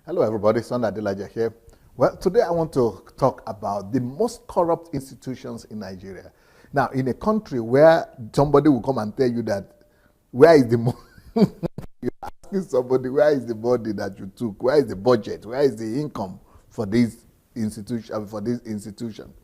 Hello, everybody. Son Adelaja here. Well, today I want to talk about the most corrupt institutions in Nigeria. Now, in a country where somebody will come and tell you that, where is the you're asking somebody, where is the money that you took? Where is the budget? Where is the income for this institution?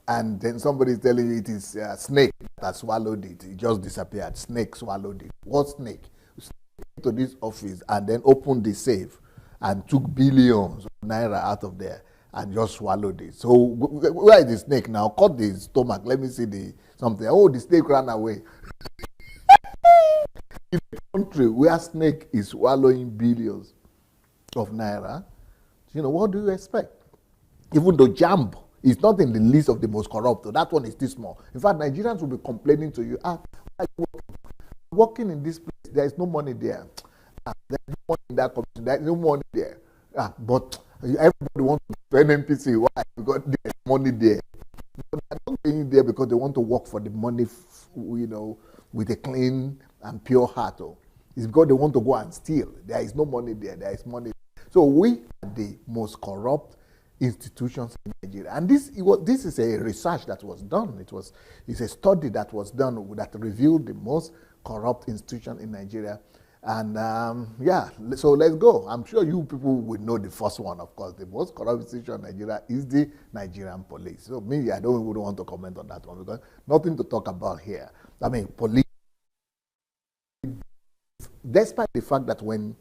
And then somebody is telling you it is a snake that swallowed it. It just disappeared. Snake swallowed it. What snake? Snake to this office and then opened the safe and took billions of naira out of there and just swallowed it. So where is the snake now? Cut the stomach. Let me see the something. Oh, the snake ran away. In a country where snake is swallowing billions of naira, what do you expect? Even though JAMB is not in the list of the most corrupt, that one is still small. In fact, Nigerians will be complaining to you, why are you working in this place? There is no money there. There's no money in that community. There's no money there. But everybody wants to go to NNPC. Why? Because there's money there. But they're not going there because they want to work for the money, with a clean and pure heart. It's because they want to go and steal. There is no money there. There is money. So we are the most corrupt institutions in Nigeria. And this is a research that was done. It's a study that was done that revealed the most corrupt institution in Nigeria. And so let's go. I'm sure you people would know the first one, of course. The most corrupt institution in Nigeria is the Nigerian police. So maybe I don't even want to comment on that one because nothing to talk about here. I mean, police, despite the fact that when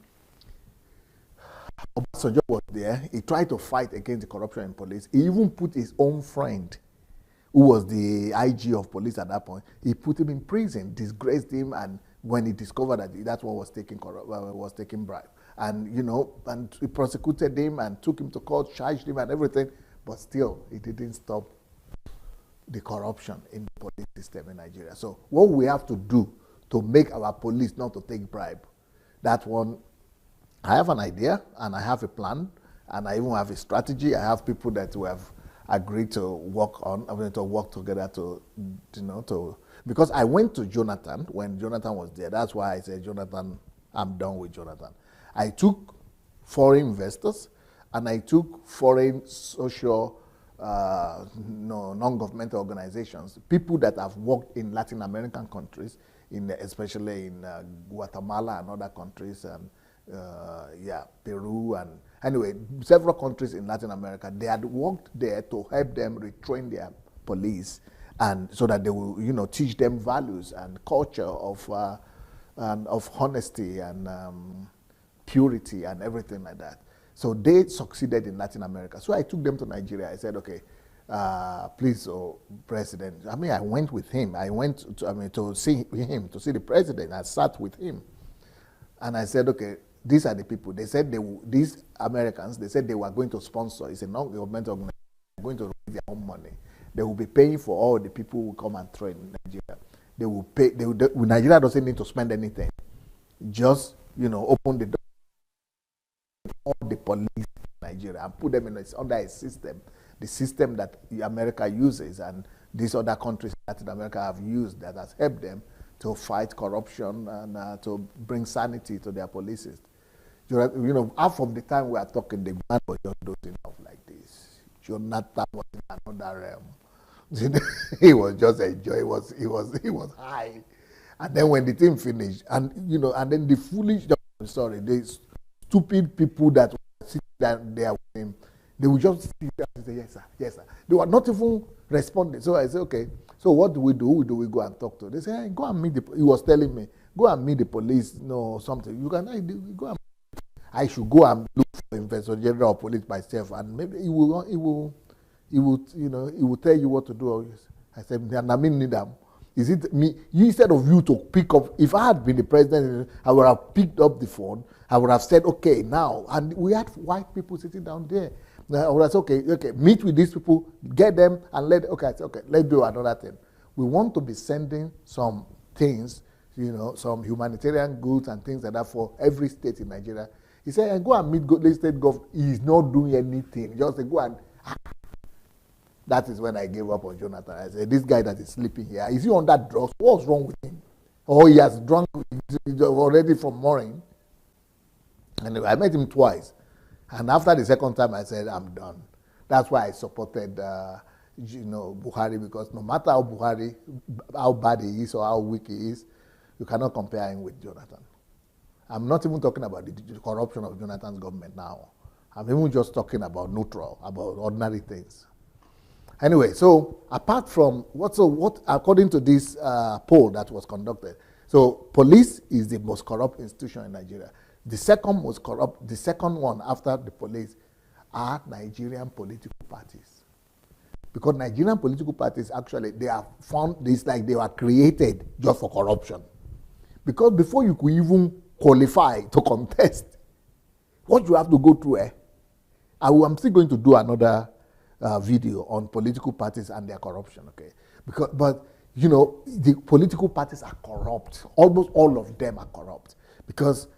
Obasanjo was there, he tried to fight against the corruption in police. He even put his own friend, who was the IG of police at that point, he put him in prison, disgraced him, and when he discovered that one was taking bribe, and and he prosecuted him and took him to court, charged him and everything, but still it didn't stop the corruption in the police system in Nigeria. So what we have to do to make our police not to take bribe, that one, I have an idea and I have a plan and I even have a strategy. I have people that we have agreed to work on, to work together because I went to Jonathan when Jonathan was there. That's why I said, Jonathan, I'm done with Jonathan. I took foreign investors and I took foreign social, non-governmental organizations, people that have worked in Latin American countries, especially in Guatemala and other countries, and Peru, and anyway, several countries in Latin America. They had worked there to help them retrain their police, and so that they will, teach them values and culture of honesty and purity and everything like that. So they succeeded in Latin America. So I took them to Nigeria. I said, okay, please, President. I went with him. I went to see him, to see the president. I sat with him, and I said, okay, these are the people. They said these Americans, they said they were going to sponsor. It's a non-governmental organization. They're going to raise their own money. They will be paying for all the people who come and train in Nigeria. They will pay. Nigeria doesn't need to spend anything. Just open the door all the police in Nigeria and put them under a system, the system that America uses and these other countries in Latin America have used, that has helped them to fight corruption and to bring sanity to their policies. Half of the time we are talking, the man was just doing off like this. Jonathan was in another realm. He was just enjoying. He was high. And then when the thing finished, and then the foolish, the stupid people that were sitting there with him, they would just sit there and say, yes, sir, yes, sir. They were not even responding. So I said, okay, so what do we do? Who do we go and talk to? They said, hey, go and meet he was telling me, go and meet the police, something. You can go and I should go and look for Inspector General of Police myself, and maybe he will tell you what to do. I said, Nidam, is it me? Instead of you to pick up, if I had been the president, I would have picked up the phone. I would have said, okay, now, and we had white people sitting down there. I would have said, okay, meet with these people, get them, and I said, okay, let's do another thing. We want to be sending some things, some humanitarian goods and things like that for every state in Nigeria. He said, go and meet the state government. He's not doing anything. Just go and... That is when I gave up on Jonathan. I said, this guy that is sleeping here, is he on that drugs? What's wrong with him? Or he has drunk already from morning. Anyway, I met him twice. And after the second time, I said, I'm done. That's why I supported, Buhari, because no matter how bad he is or how weak he is, you cannot compare him with Jonathan. I'm not even talking about the corruption of Jonathan's government now. I'm even just talking about neutral, about ordinary things. Anyway, so apart from what according to this poll that was conducted, so police is the most corrupt institution in Nigeria. The second one after the police are Nigerian political parties. Because Nigerian political parties actually, they are found, it's like they were created just for corruption. Because before you could even qualify to contest, what you have to go through, I'm still going to do another video on political parties and their corruption, okay? But the political parties are corrupt. Almost all of them are corrupt because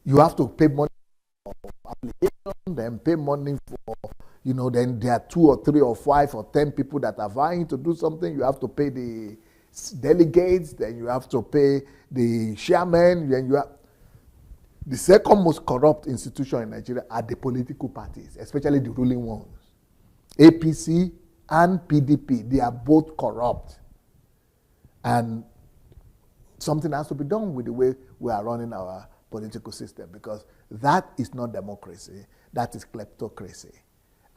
you have to pay money for application, then pay money for, then there are 2 or 3 or 5 or 10 people that are vying to do something. You have to pay the delegates, then you have to pay the chairman, then you have. The second most corrupt institution in Nigeria are the political parties, especially the ruling ones. APC and PDP, they are both corrupt. And something has to be done with the way we are running our political system, because that is not democracy, that is kleptocracy.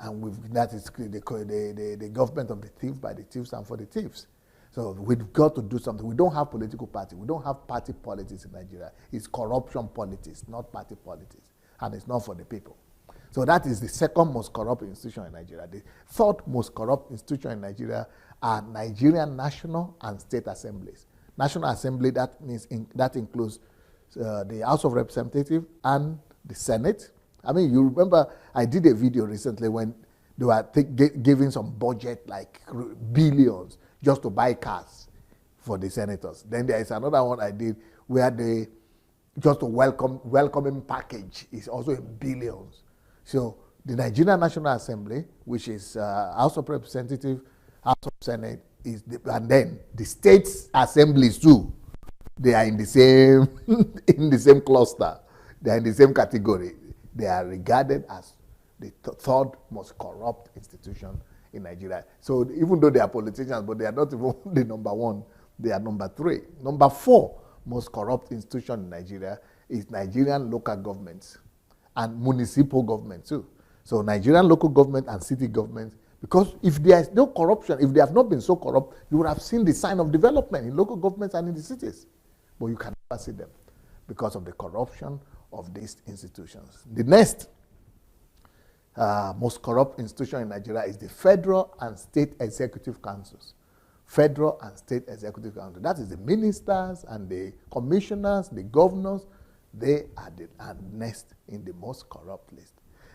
And that is the government of the thieves, by the thieves, and for the thieves. So we've got to do something. We don't have political party. We don't have party politics in Nigeria. It's corruption politics, not party politics. And it's not for the people. So that is the second most corrupt institution in Nigeria. The third most corrupt institution in Nigeria are Nigerian national and state assemblies. National Assembly, that includes the House of Representatives and the Senate. I mean, you remember I did a video recently when they were giving some budget, like billions, just to buy cars for the senators. Then there is another one I did where just a welcoming package is also in billions. So the Nigerian National Assembly, which is House of Representatives, House of Senate, and then the states assemblies too. They are in the same cluster. They are in the same category. They are regarded as the third most corrupt institution in Nigeria. So even though they are politicians, but they are not even the number one, they are number 3. Number 4 most corrupt institution in Nigeria is Nigerian local governments and municipal government too. So Nigerian local government and city governments, because if there is no corruption, if they have not been so corrupt, you would have seen the sign of development in local governments and in the cities. But you can never see them because of the corruption of these institutions. The next most corrupt institution in Nigeria is the federal and state executive councils. Federal and state executive council. That is the ministers and the commissioners, the governors. They are next in the most corrupt list.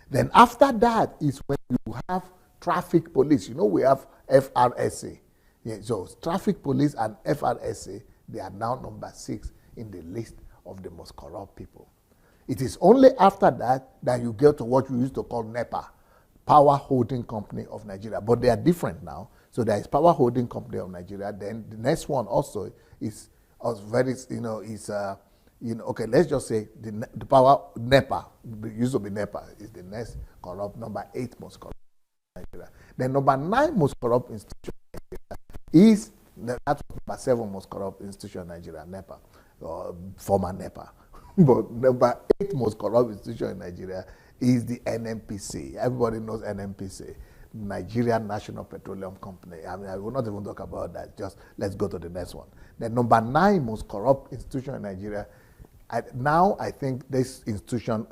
Then after that is when you have traffic police. We have FRSA. Yeah, so traffic police and FRSA, they are now number 6 in the list of the most corrupt people. It is only after that you get to what we used to call NEPA, Power Holding Company of Nigeria. But they are different now. So there is Power Holding Company of Nigeria. Then the next one also is okay, let's just say the Power NEPA, used to be NEPA, is the next corrupt, number 8 most corrupt in Nigeria. Then number 9 most corrupt institution in Nigeria is, that's number 7 most corrupt institution in Nigeria, NEPA, or former NEPA. But number 8 most corrupt institution in Nigeria is the NNPC. Everybody knows NNPC, Nigerian National Petroleum Company. I mean, I will not even talk about that. Just let's go to the next one. The number 9 most corrupt institution in Nigeria. I think this institution,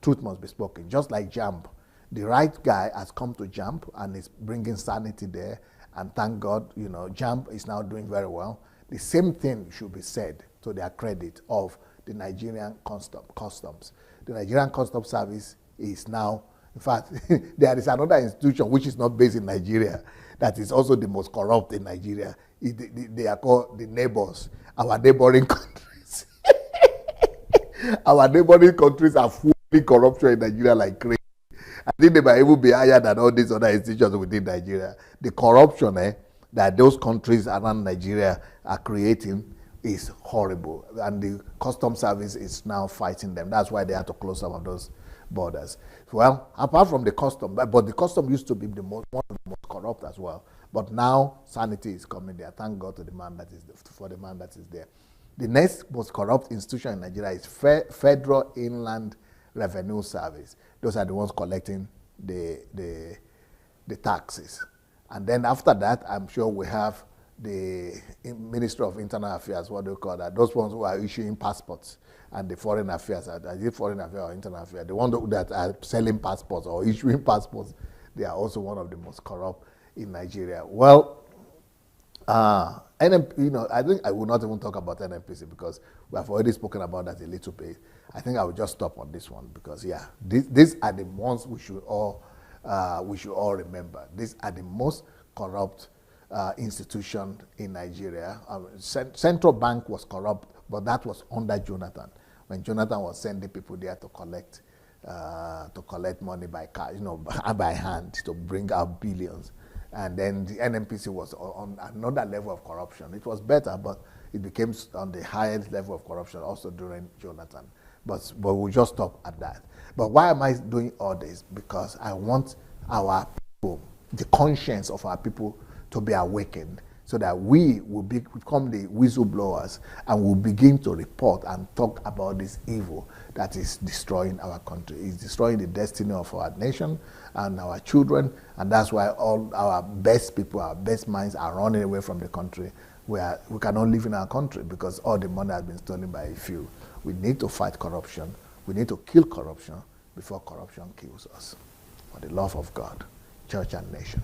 truth must be spoken, just like JAMB. The right guy has come to JAMB and is bringing sanity there. And thank God, JAMB is now doing very well. The same thing should be said to their credit of the Nigerian customs. The Nigerian Customs Service is now, in fact, there is another institution which is not based in Nigeria that is also the most corrupt in Nigeria. They are called the neighbors, our neighboring countries. Our neighboring countries are fully corruption in Nigeria like crazy. I think they might even be higher than all these other institutions within Nigeria. The corruption that those countries around Nigeria are creating is horrible, and the customs service is now fighting them. That's why they had to close some of those borders. Well, apart from the custom, but the custom used to be one of the most corrupt as well. But now sanity is coming there. Thank God to the man that is for the man that is there. The next most corrupt institution in Nigeria is Federal Inland Revenue Service. Those are the ones collecting the taxes. And then after that, I'm sure we have the Ministry of Internal Affairs, what do you call that? Those ones who are issuing passports, and the Foreign Affairs, is it Foreign Affairs or Internal Affairs? The ones that are selling passports or issuing passports, they are also one of the most corrupt in Nigeria. Well, I think I will not even talk about NNPC because we have already spoken about that a little bit. I think I will just stop on this one because, yeah, these are the ones we should all remember. These are the most corrupt institution in Nigeria. Central Bank was corrupt, but that was under Jonathan, when Jonathan was sending people there to collect money by cash, by hand, to bring out billions. And then the NNPC was on another level of corruption. It was better, but it became on the highest level of corruption also during Jonathan. But we'll just stop at that. But why am I doing all this? Because I want our people, the conscience of our people, to be awakened, so that we will become the whistleblowers and will begin to report and talk about this evil that is destroying our country. It's destroying the destiny of our nation and our children, and that's why all our best people, our best minds are running away from the country. We cannot live in our country because all the money has been stolen by a few. We need to fight corruption. We need to kill corruption before corruption kills us. For the love of God, church and nation.